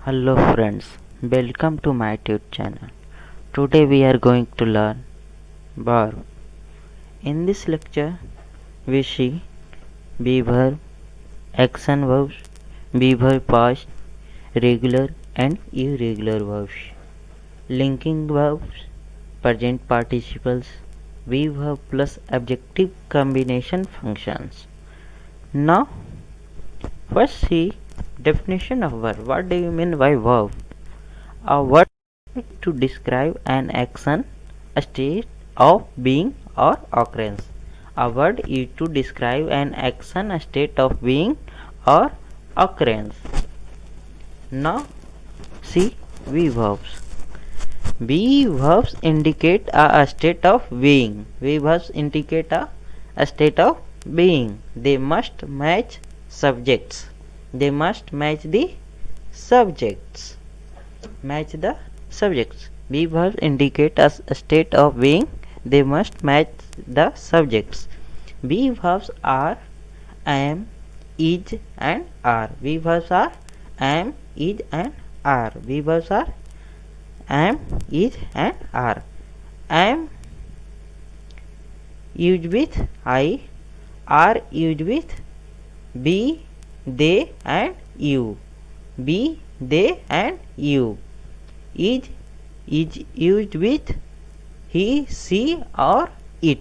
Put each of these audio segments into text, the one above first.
Hello friends, welcome to my YouTube channel. Today we are going to learn verb. In this lecture, we see be verb, action verbs, be verb past, regular and irregular verbs, linking verbs, present participles, be verb plus adjective combination functions. Now, first see definition of verb. What do you mean by verb? A word to describe an action, a state of being or occurrence. A word is to describe an action, a state of being or occurrence. Now see V verbs. V verbs indicate a state of being. V verbs indicate a state of being. They must match subjects. They must match the subjects. Match the subjects. Be verbs indicate a state of being. They must match the subjects. Be verbs are am, is and are. Be verbs are am, is and are. Be verbs are am, is and are. Am used with I, are used with be, they and you. Be, they and you. Is used with he, she or it.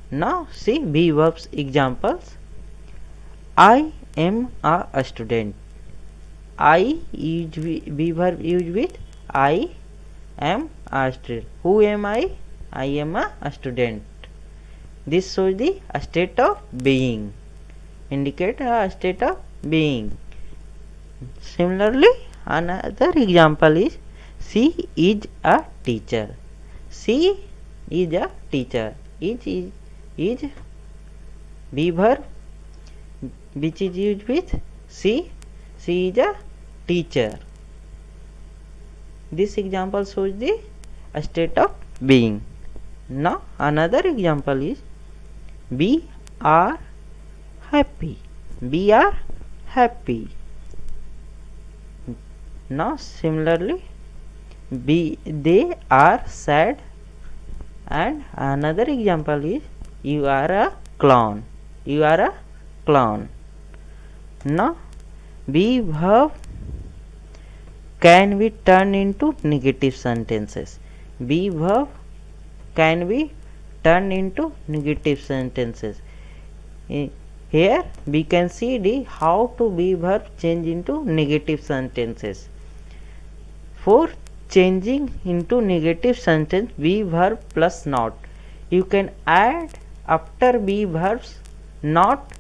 Now see be verbs examples. I am a student. I used be verb used with I am a student. Who am I? I am a student. This shows the state of being. Indicate a state of being. Similarly, another example is she is a teacher. She is a teacher. Is be verb which is used with she. She is a teacher. This example shows the state of being. Now another example is we are happy. We are happy. Now similarly they are sad, and another example is you are a clown. You are a clown. Now be verb can be turned into negative sentences. Be verb can be turned into negative sentences. Here we can see the how to be verb change into negative sentences. For changing into negative sentence, be verb plus not. You can add after be verbs not,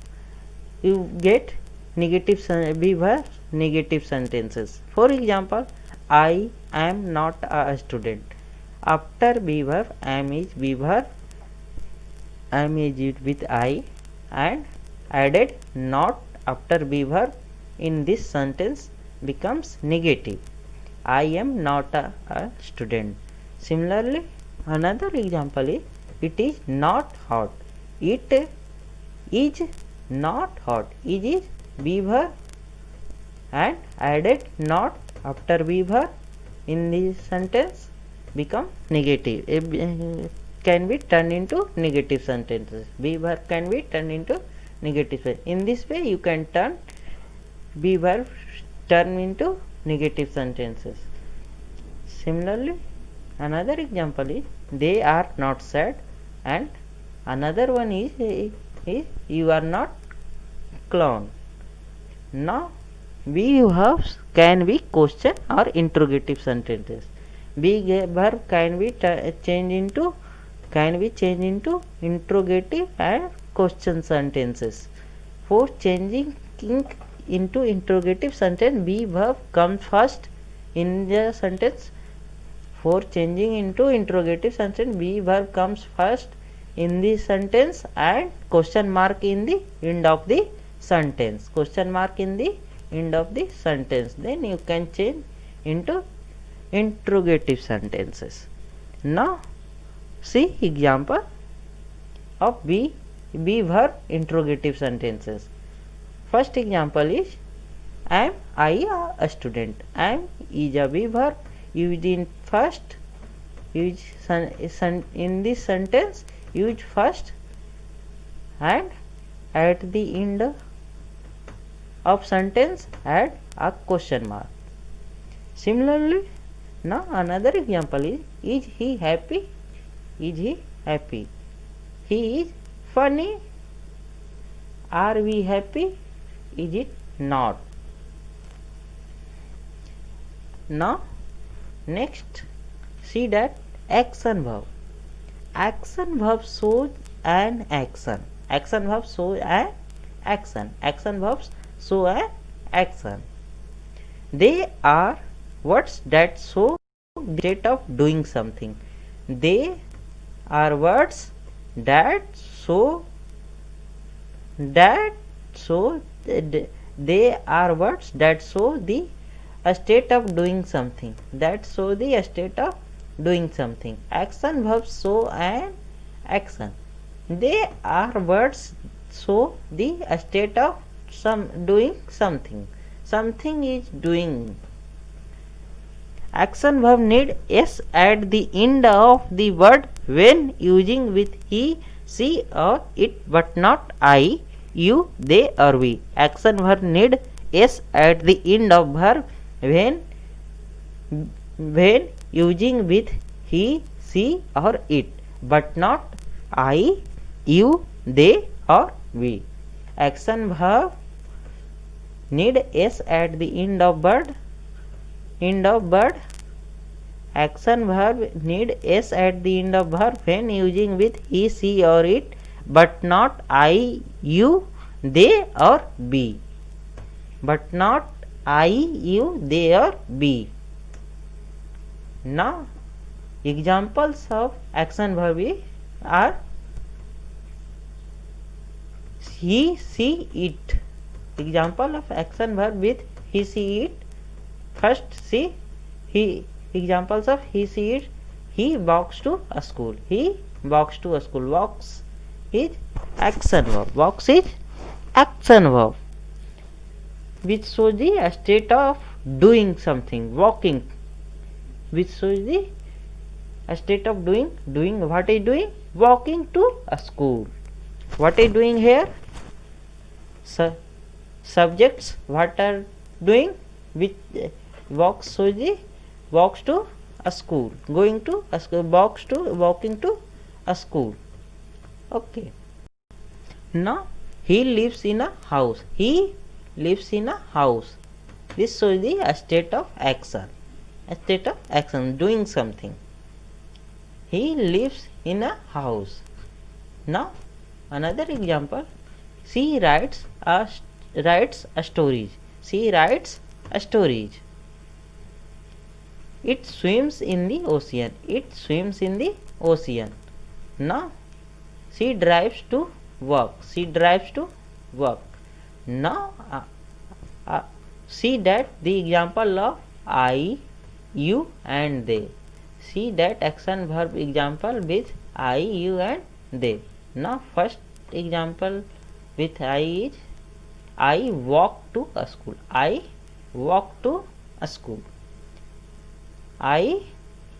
you get negative be verbs negative sentences. For example, I am not a student. After be verb am is be verb, am is used with I and added not after be verb in this sentence becomes negative. I am not a student. Similarly, another example is it is not hot. It is not hot. It is be verb and added not after be verb in this sentence become negative. It can be turned into negative sentences. Be verb can be turned into negative. In this way, you can turn be verb turn into negative sentences. Similarly, another example is they are not sad, and another one is you are not clown. Now be verbs can be question or interrogative sentences. Be verb can be changed into interrogative and question sentences. For changing into interrogative sentence, be verb comes first in the sentence. For changing into interrogative sentence, be verb comes first in the sentence and question mark in the end of the sentence. Question mark in the end of the sentence. Then you can change into interrogative sentences. Now see example of be verb interrogative sentences. First example is I a student. Am is a be verb used in first. In this sentence, use first and at the end of sentence add a question mark. Similarly, now another example is he happy? Is he happy? He is funny. Are we happy? Is it not? Now, next, see that action verb. Action verb shows an action. Action verb shows an action. Action verbs show an action. They are words that show the state of doing something. They are words that show they are words that show the a state of doing something. That show the state of doing something. Action verbs show an action. They are words show the state of doing something. Something is doing. Action verb need s at the end of the word when using with he, she or it, but not I, you, they or we. Action verb need s at the end of verb when using with he, she or it, but not I, you, they or we. Action verb need s at the end of bird. Action verb need s at the end of verb when using with he, she or it, but not I, you, they or be. But not I, you, they or be. Now, examples of action verb are he, she, it. Example of action verb with he, she, it. First, see, he. Examples of he, she, it. He walks to a school. He walks to a school. Walks is action verb. Walks is action verb, which shows the state of doing something. Walking, which shows the state of doing. What is doing? Walking to a school. What is doing here? Subjects. What are doing? Which walks shows the walks to a school. Going to a school. Walking to a school. Okay. Now he lives in a house. He lives in a house. This shows the state of action. A state of action, doing something. He lives in a house. Now another example. She writes a story. She writes a story. It swims in the ocean. It swims in the ocean. Now she drives to work. She drives to work. Now see that the example of I, you and they. See that action verb example with I, you and they. Now first example with I is I walk to a school. I walk to a school. I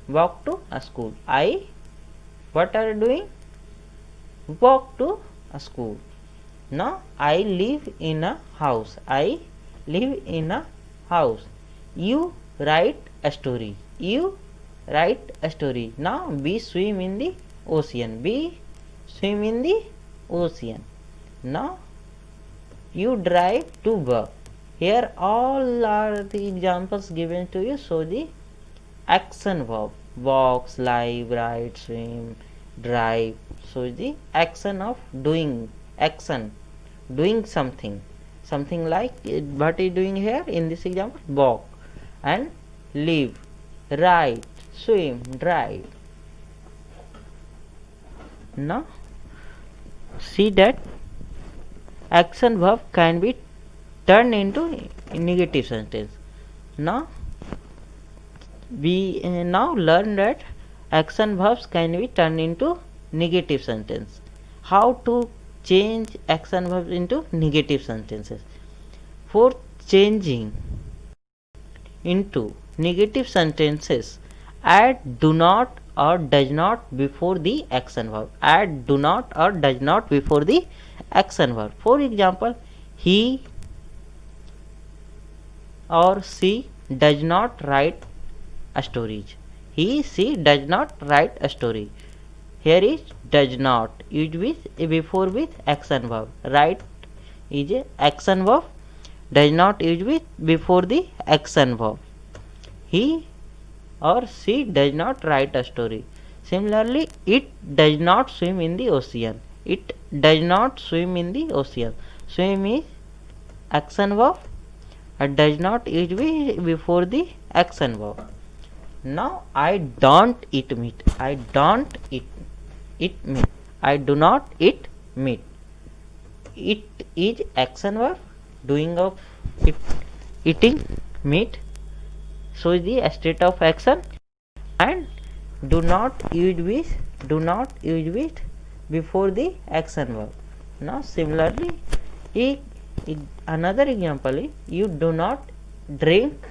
walk to a school. I, what are you doing? Walk to a school. Now I live in a house. I live in a house. You write a story. You write a story. Now we swim in the ocean. We swim in the ocean. Now you drive to work. Here all are the examples given to you. So the action verb: walk, live, write, swim, drive. So the action of doing. Action, doing something. Something like what is doing here in this example: walk and live, write, swim, drive. Now see that action verb can be turned into negative sentence. Now we now learn that action verbs can be turned into negative sentence. How to change action verbs into negative sentences? For changing into negative sentences, add do not or does not before the action verb. Add do not or does not before the action verb. For example, he or she does not write a stories. He, she does not write a story. Here is does not used with before with action verb. Write is a action verb. Does not used with before the action verb. He or she does not write a story. Similarly, it does not swim in the ocean. It does not swim in the ocean. Swim is action verb. Does not usually before the action verb. Now I don't eat meat. I don't eat meat. I do not eat meat. It is action verb. Doing of it, eating meat shows the state of action, and do not use with before the action verb. Now similarly, another example is you do not drink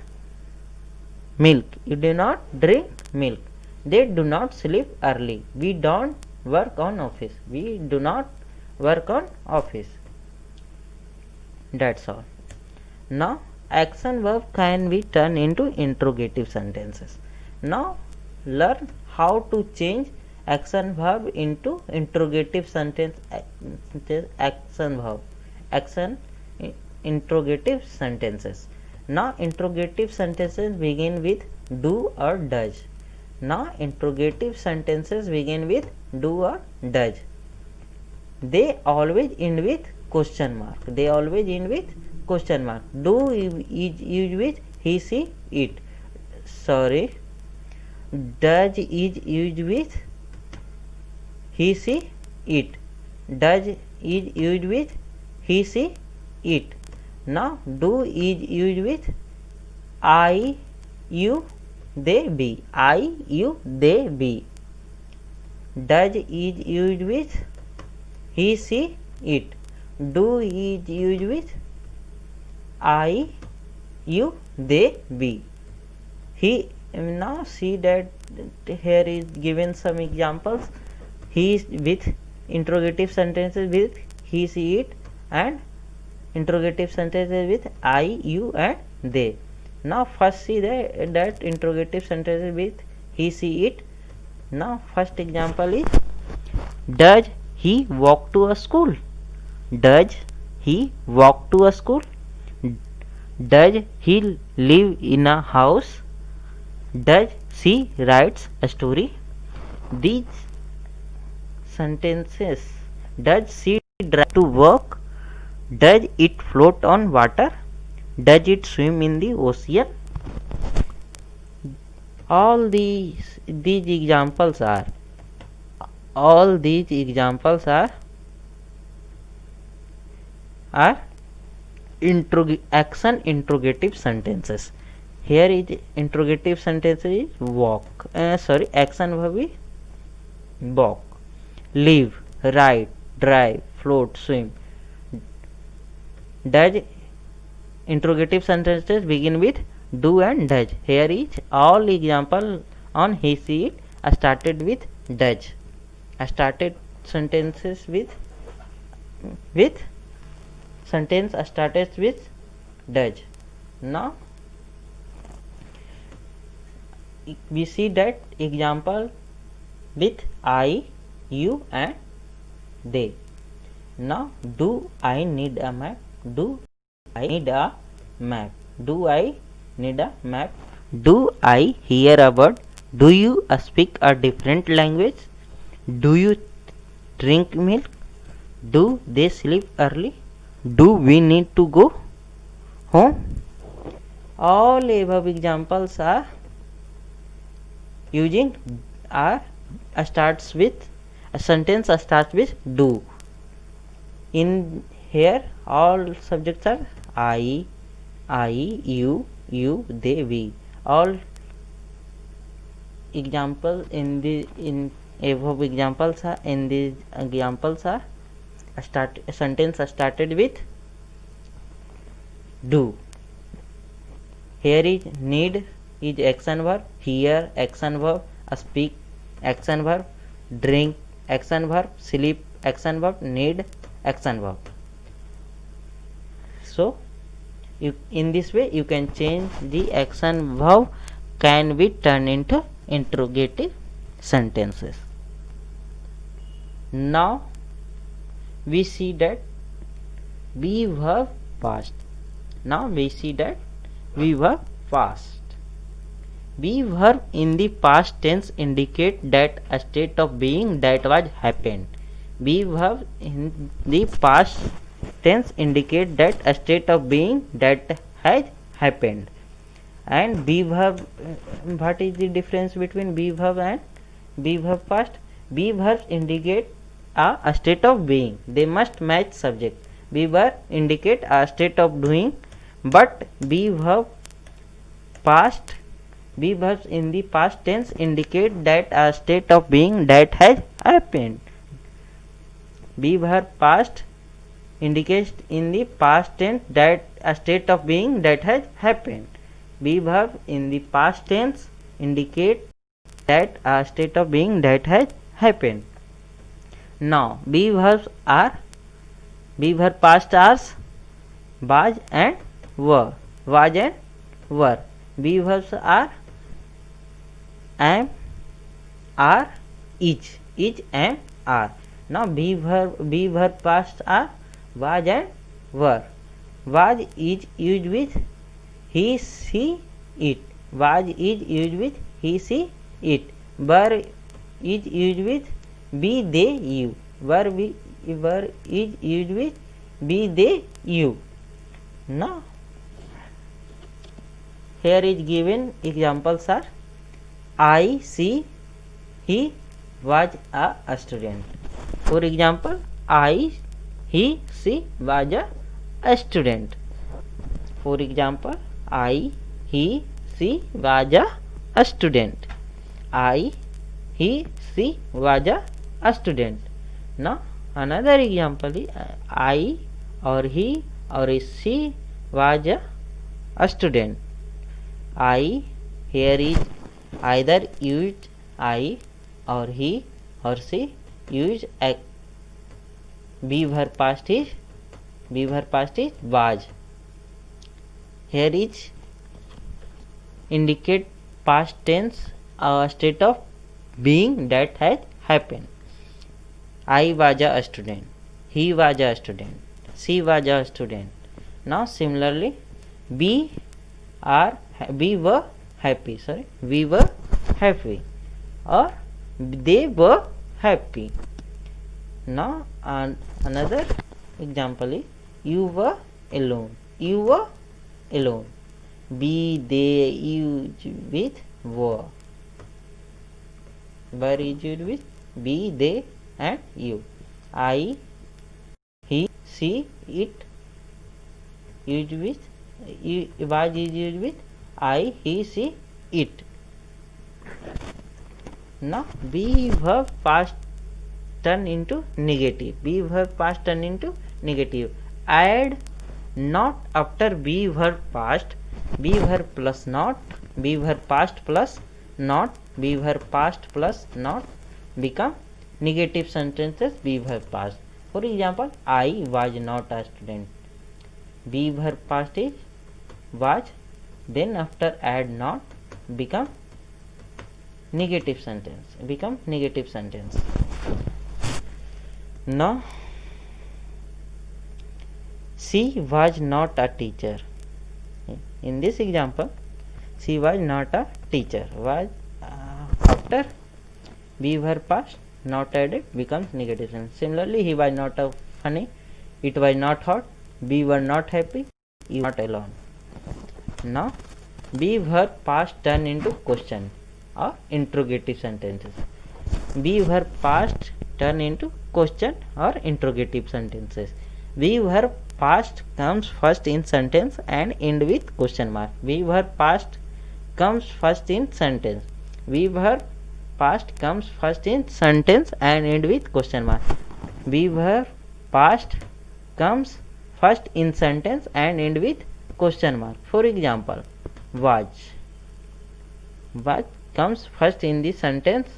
milk. You do not drink milk. They do not sleep early. We don't work on office. We do not work on office. That's all. Now action verb can be turned into interrogative sentences. Now learn how to change action verb into interrogative sentence. Action verb, action interrogative sentences. Now interrogative sentences begin with do or does. Now interrogative sentences begin with do or does. They always end with question mark. They always end with question mark. Do is used with he, she, it. Sorry. Does is used with he, she, it. Does is used with he, she, it. Now do is used with I, you, they, be. I, you, they, be. Does is used with he, she, it. Do is used with I, you, they, be. He, now see that here is given some examples. He is with interrogative sentences with he, she, it, and interrogative sentences with I, you, and they. Now first see that interrogative sentences with he, she, it. Now first example is does he walk to a school? Does he walk to a school? Does he live in a house? Does she write a story? These sentences. Does she drive to work? Does it float on water? Does it swim in the ocean? All these examples are action interrogative sentences. Here is interrogative sentence is walk. Action verb is walk, live, ride, drive, float, swim. Does interrogative sentences begin with do and does. Here is all example on he, she, it started with does. I started sentences with sentence started with does. Now we see that example with I, you, and they. Now do I need a map? Do I need a map? Do I need a map? Do I hear a bird? Do you speak a different language? Do you drink milk? Do they sleep early? Do we need to go home? All above examples are using starts with a sentence starts with do. In here all subjects are I, you, they, we. All examples in above examples are sentence started with do. Here is need is action verb, hear action verb, speak action verb, drink action verb, sleep action verb, need action verb. So in this way you can change the action verb can be turned into interrogative sentences. Now we see that be verb past. Now we see that be verb past. Be verb in the past tense indicate that a state of being that was happened. Be verb in the past tense indicate that a state of being that has happened. And be verb, what is the difference between be verb and be verb past? Be verbs indicate a state of being. They must match subject. Be verb indicate a state of doing, but be verb past, be verbs in the past tense indicate that a state of being that has happened. Be verb past indicates in the past tense that a state of being that has happened. Be verb in the past tense indicate that a state of being that has happened. Now be verbs are, be verb past are was and were, was and were. Be verbs are am, are, is, am, are. Now be verb past are was and were. Was is used with he, she, it. Was is used with he, she, it. Were is used with be, they, you. Were is used with be, they, you. Now here is given examples are I, she, he was a student. For example, I, he, she was a student. For example, I, he, she was a student. I, he, she was a student. Now another example is I or he or she was a student. I, here is either used I or he or she, used a. Be verb past is was. Here is indicate past tense, a state of being that has happened. I was a student, he was a student, she was a student. Now similarly we were happy, we were happy or they were happy. Now another example is you were alone, you were alone. Be, they, you with were. Were is used with be, they and you. I, he, she, it used with was is used with I, he, she, it. Now be verb past turn into negative. Be verb past turn into negative. Add not after be verb past. Be verb plus not. Be verb past plus not. Be verb past plus not become negative sentences. Be verb past. For example, I was not a student. Be verb past is was. Then after add not become negative sentence. Become negative sentence. Now she was not a teacher. In this example, she was not a teacher. Was after be verb past not added becomes negative sentence. Similarly, he was not funny. It was not hot. We were not happy. You were not alone. Now be verb past turn into question or interrogative sentences. Be verb past turn into question or interrogative sentences. Be verb past comes first in sentence and end with question mark. Be verb past comes first in sentence. Be verb past comes first in sentence and end with question mark. Be verb past comes first in sentence and end with question mark. For example, was. Was comes first in the sentence.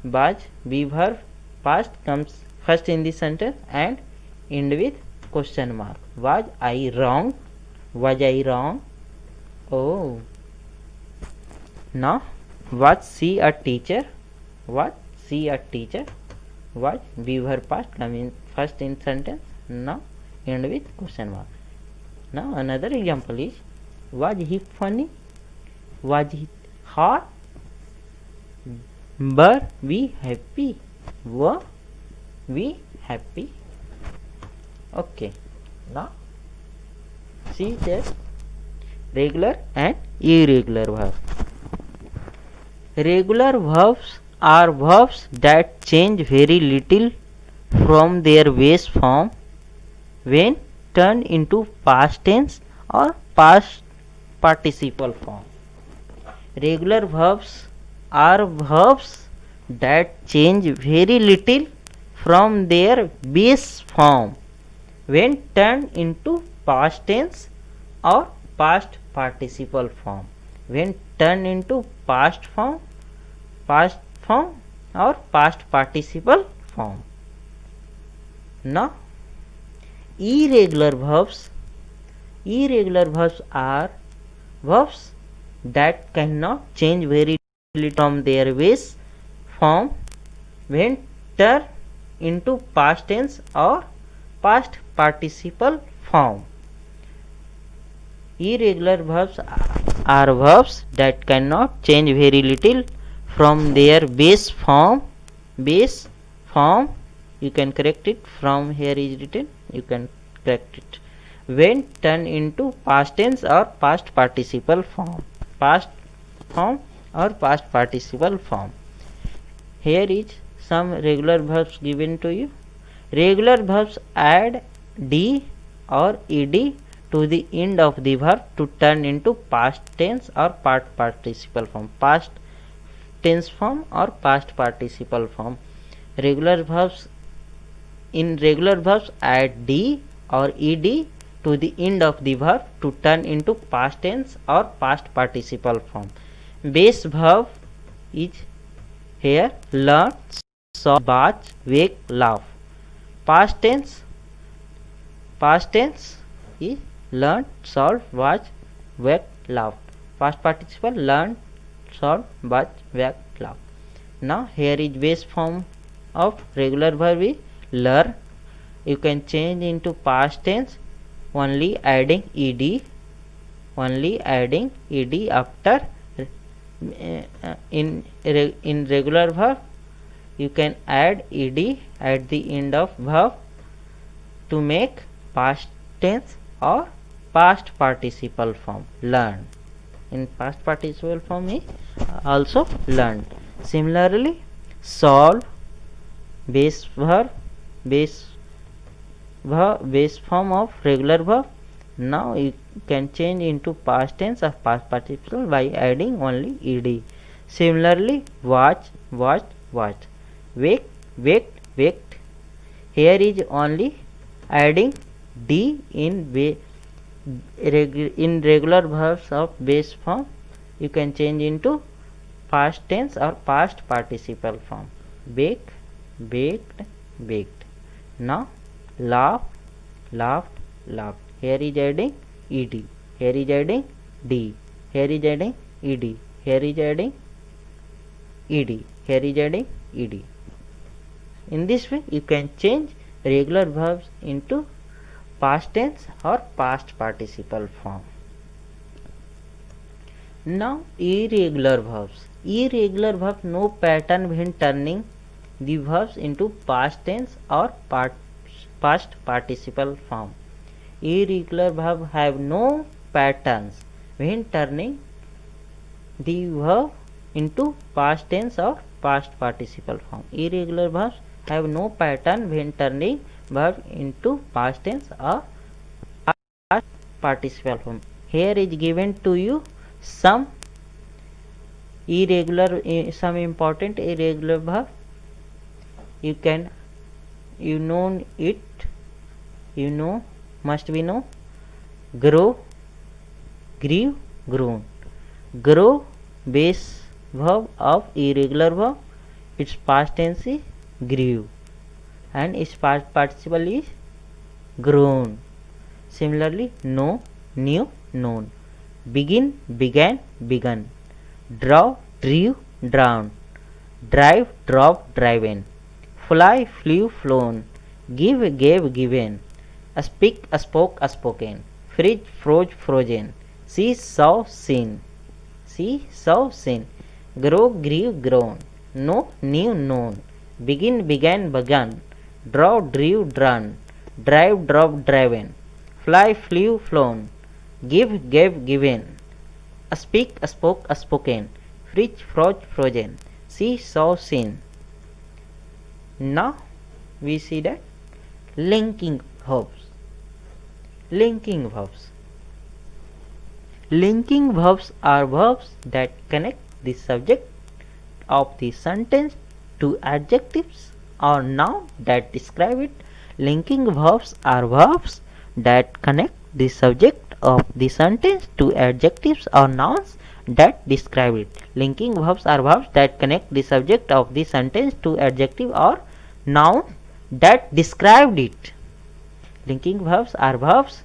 Was be verb past comes first in the sentence and end with question mark. Was I wrong? Was I wrong? Oh. Now, was she a teacher? Was she a teacher? Was be verb past come in first in sentence. Now end with question mark. Now another example is, was he funny? Was he hot? Were we happy? Were we happy? Okay. Now see that regular and irregular verb. Regular verbs are verbs that change very little from their base form when turned into past tense or past participle form. Regular verbs are verbs that change very little from their base form when turned into past tense or past participle form. When turned into past form or past participle form. Now, irregular verbs are verbs that cannot change very little from their base form when turned into past tense or past participle form. Irregular verbs are verbs that cannot change very little from their base form. You can correct it, from here is written, you can correct it, when turned into past tense or past participle form. Past form or past participle form. Here is some regular verbs given to you. Regular verbs add d or ed to the end of the verb to turn into past tense or past participle form. Past tense form or past participle form. Regular verbs add d or ed to the end of the verb to turn into past tense or past participle form. Base verb is here learn, saw, watch, wake, laugh. Past tense is learn, solve, watch, wake, laugh. Past participle learn, solve, watch, wake, laugh. Now here is base form of regular verb is learn. You can change into past tense only adding ed after in regular verb you can add ed at the end of verb to make past tense or past participle form. Learn in past participle form is also learned. Similarly, solve base form of regular verb. Now you can change into past tense of past participle by adding only ed. Similarly, watch, watched, watched. Wake, waked, waked. Here is only adding d in regular verbs of base form. You can change into past tense or past participle form. Bake, baked, baked. Now laugh, laughed, laughed. Here is adding ed. Here is adding d. Here is adding ed. Here is adding ed. Here is adding ed. In this way, you can change regular verbs into past tense or past participle form. Now, irregular verbs. Irregular verbs no pattern when turning the verbs into past tense or past participle form. Irregular verbs have no patterns when turning the verb into past tense or past participle form. Irregular verbs have no pattern when turning verb into past tense or past participle form. Here is given to you some important irregular verb. Must be know grow, grew, grown. Grow, base verb of irregular verb. Its past tense is grew and its past participle is grown. Similarly, know, knew, known. Begin, began, begun. Draw, drew, drowned. Drive, drove, driven. Fly, flew, flown. Give, gave, given. Speak, spoke, spoken. Freeze, froze, frozen. See, saw, seen. See, saw, seen. Grow, grew, grown. Know, knew, known. Begin, began, begun. Draw, drew, drawn. Drive, drove, driven. Fly, flew, flown. Give, gave, given. Speak, spoke, spoken. Freeze, froze, frozen. See, saw, seen. Now we see that linking verbs. Linking verbs. Linking verbs are verbs that connect the subject of the sentence to adjectives or noun that describe it. Linking verbs are verbs that connect the subject of the sentence to adjectives or nouns that describe it. Linking verbs are verbs that connect the subject of the sentence to adjective or noun that described it. Linking verbs are verbs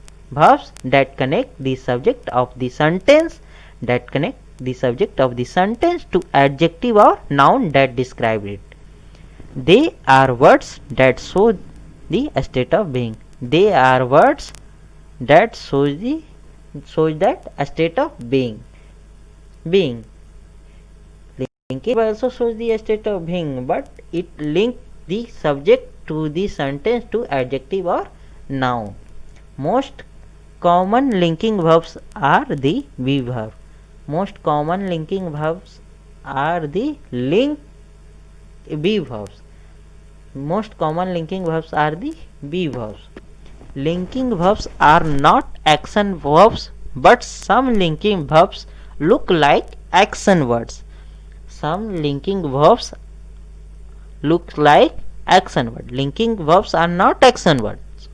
that connect the subject of the sentence to adjective or noun that describe it. They are words that show the state of being. They are words that shows that state of being. Linking also shows the state of being, but it links the subject to the sentence to adjective or noun. Most common linking verbs are the be verb. Most common linking verbs are the be verbs. Most common linking verbs are the be verbs. Linking verbs are not action verbs, but some linking verbs look like action words. Some linking verbs look like action words. Linking verbs are not action words.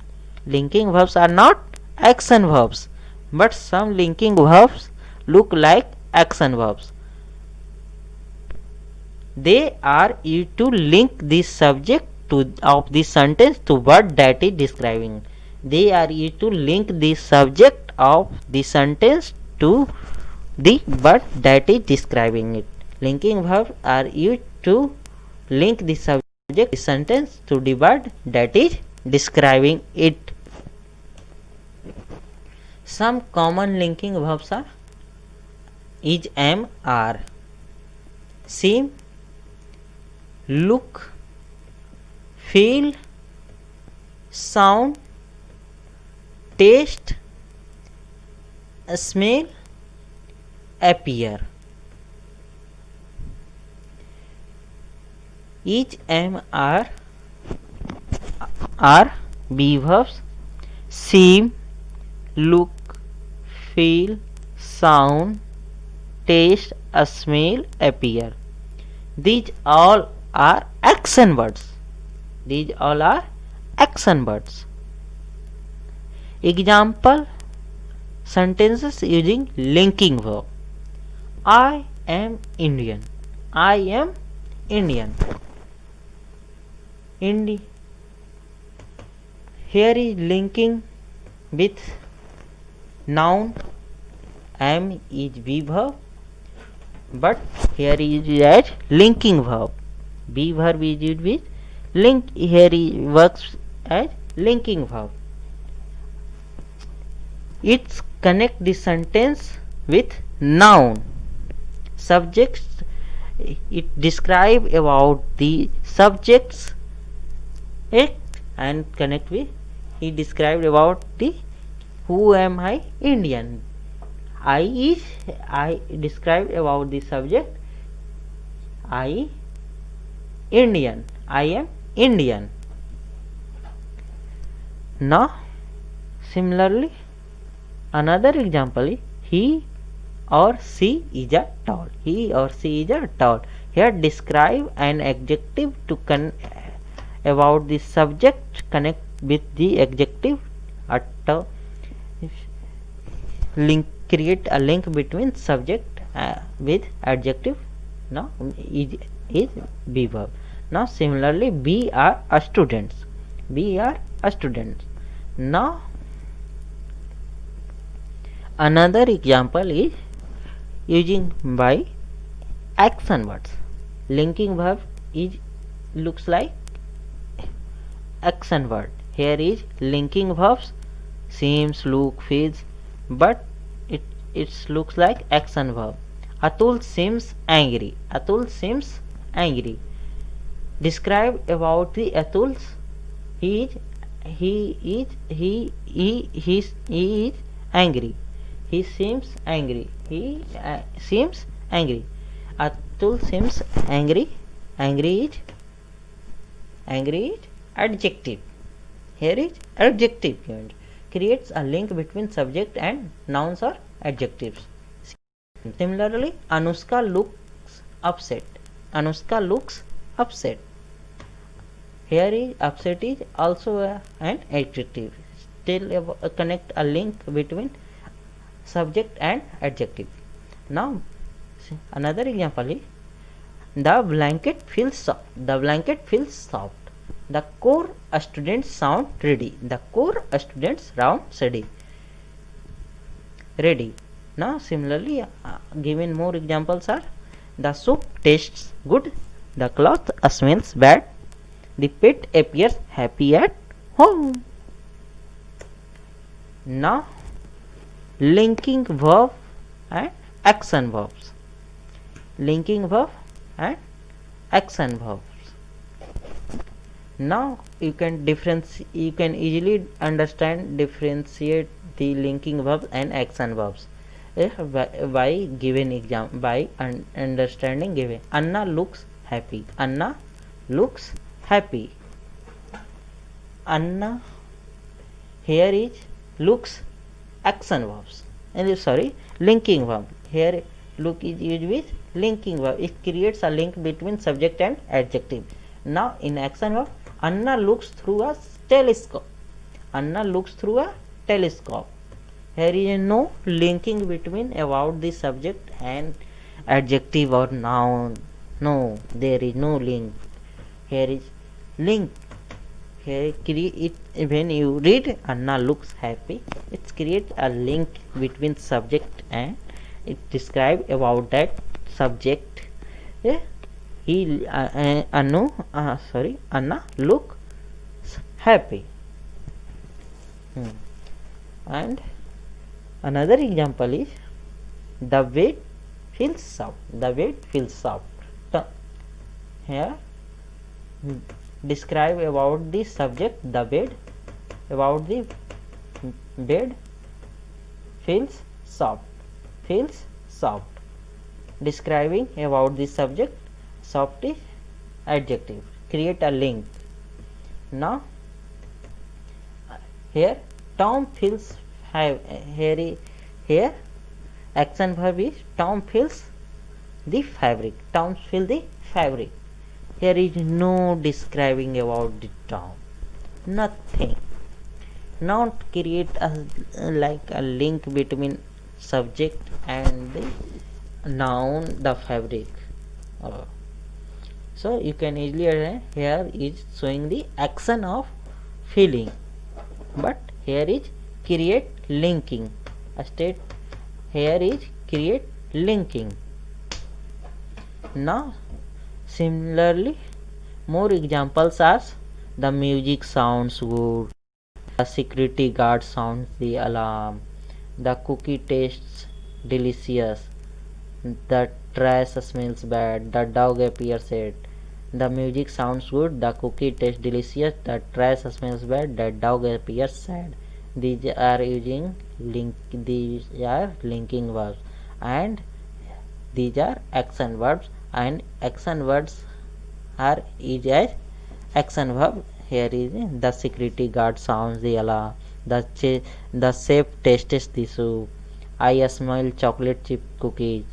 Linking verbs are not action verbs, but some linking verbs look like action verbs. They are used to link the subject of the sentence to word that is describing. They are used to link the subject of the sentence to the word that is describing it. Linking verbs are used to link the subject of the sentence to the word that is describing it. Some common linking verbs are is, am, are. Seem, look, feel, sound, taste, smell, appear. Each, am, are be verbs. Seem, look, feel, sound, taste, smell, appear. These all are action words. These all are action words. Example sentences using linking verb. I am Indian. I am Indian. Here is linking with noun. Am is be verb, but here is as linking verb. Be verb is used with link. Here it works as linking verb. It connect the sentence with noun. Subjects. It describe about the subjects. And connect with. He described about the who am I, Indian. I described about the subject. I Indian. I am Indian. Now similarly another example is he or she is a tall. He or she is a tall. Here describe an adjective to about the subject, connect with the adjective at link create a link between subject with adjective. Now is be verb. Now similarly, we are a students. We are a students. Now another example is using by action words. Linking verb is looks like action word. Here is linking verbs seems, look, feels, but it looks like action verb. Atul seems angry. Atul seems angry. Describe about the Atul's. He is angry. He seems angry. He seems angry. Atul seems angry. Angry is adjective. Here is adjective. Creates a link between subject and nouns or adjectives. Similarly, Anushka looks upset. Anushka looks upset. Here is upset is also an adjective. Still connect a link between subject and adjective. Now another example is the blanket feels soft. The blanket feels soft. The core students sound ready. The core students sound ready. Now similarly, given more examples are the soup tastes good. The cloth smells bad. The pet appears happy at home. Now linking verb and action verbs. Linking verb and action verbs. Now you can easily differentiate the linking verbs and action verbs by given example, by understanding given. Anna looks happy. Anna looks happy. Anna, here is looks action verbs, and sorry, linking verb. Here look is used with linking verb. It creates a link between subject and adjective. Now in action verb, Anna looks through a telescope. Anna looks through a telescope. Here is no linking between about the subject and adjective or noun. No, there is no link. Here is link. Here when you read Anna looks happy, it creates a link between subject and it describe about that subject. Anna looks happy. And another example is the bed feels soft. The bed feels soft. Here describe about the subject, the bed, about the bed feels soft. Feels soft. Describing about the subject, soft is adjective. Create a link. Now here Tom feels here action verb is Tom feels the fabric. Tom feels the fabric. Here is no describing about the Tom. Nothing. Not create like a link between subject and the noun, the fabric. So you can easily here is showing the action of feeling, but here is create linking. A state here is create linking. Now similarly, more examples are the music sounds good, the security guard sounds the alarm, the cookie tastes delicious, the trash smells bad, the dog appears sad. The music sounds good, the cookie tastes delicious, the trash smells bad, the dog appears sad. These are linking verbs, and these are action verbs, and action words are each as action verb. Here is the security guard sounds the alarm, the chef tastes the soup, I smell chocolate chip cookies,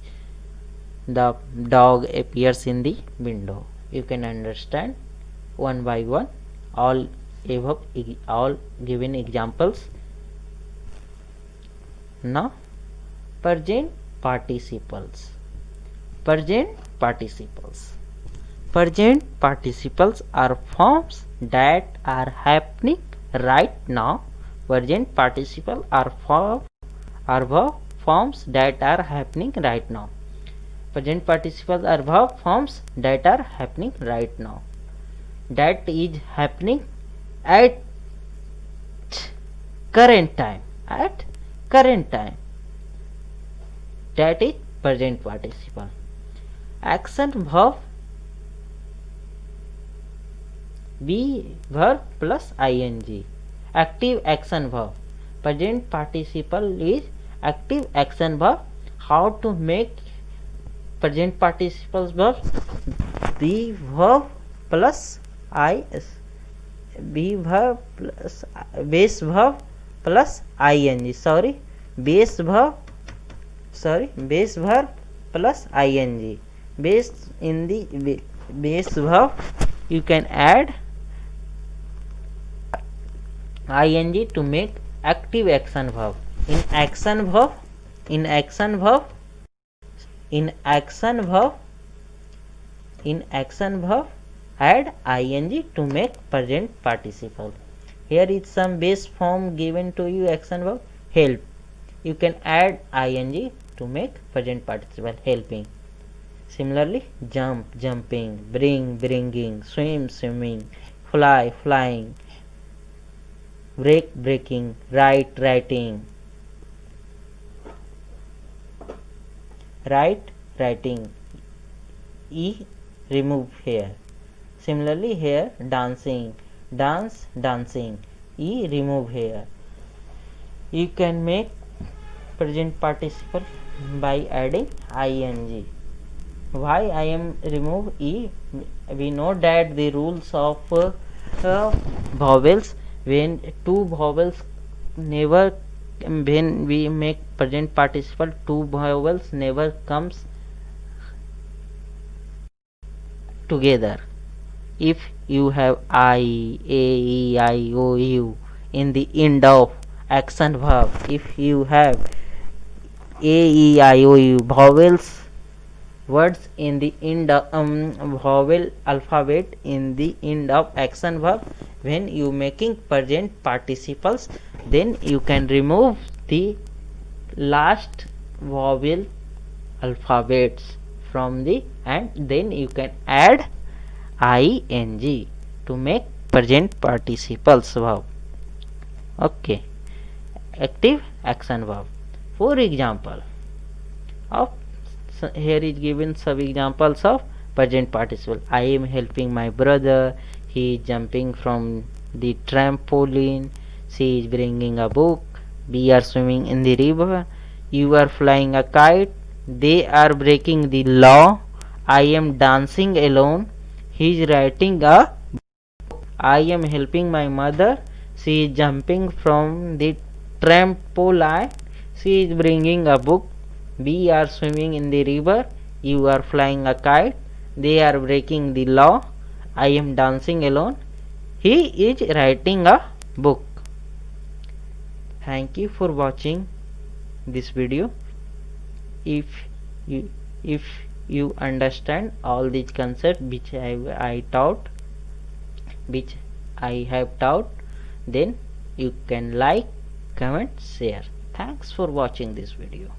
the dog appears in the window. You can understand one by one all given examples. Now Present participles. Present participles. Present participles are forms that are happening right now. Present participles are verb forms that are happening right now. Present participles are verb forms that are happening right now. That is happening at current time. At current time. That is present participle. Action verb be verb plus ing. Active action verb. Present participle is active action verb. How to make present participles verb? Be verb plus be verb plus base verb plus ing. Base verb plus ing. Based in the base verb, you can add ing to make active action verb. In action verb, add ing to make present participle. Here is some base form given to you. Action verb help. You can add ing to make present participle helping. Similarly, jump, jumping, bring, bringing, swim, swimming, fly, flying, break, breaking, write, writing, write, writing. E remove here. Similarly, here dancing, dance, dancing. E remove here. You can make present participle by adding ing. Why I am remove e? We know that the rules of vowels, when two vowels never, when we make present participle, two vowels never comes together. If you have I, A, E, I, O, U in the end of action verb, if you have A, E, I, O, U vowels words in the end of vowel alphabet in the end of action verb, when you making present participles, then you can remove the last vowel alphabets from the, and then you can add ing to make present participles verb. Okay. Active action verb. For example of, here is given some examples of present participle. I am helping my brother. He is jumping from the trampoline. She is bringing a book. We are swimming in the river. You are flying a kite. They are breaking the law. I am dancing alone. He is writing a book. I am helping my mother. She is jumping from the trampoline. She is bringing a book. We are swimming in the river. You are flying a kite. They are breaking the law. I am dancing alone. He is writing a book. Thank you for watching this video. If you understand all these concepts which I have taught, then you can like, comment, share. Thanks for watching this video.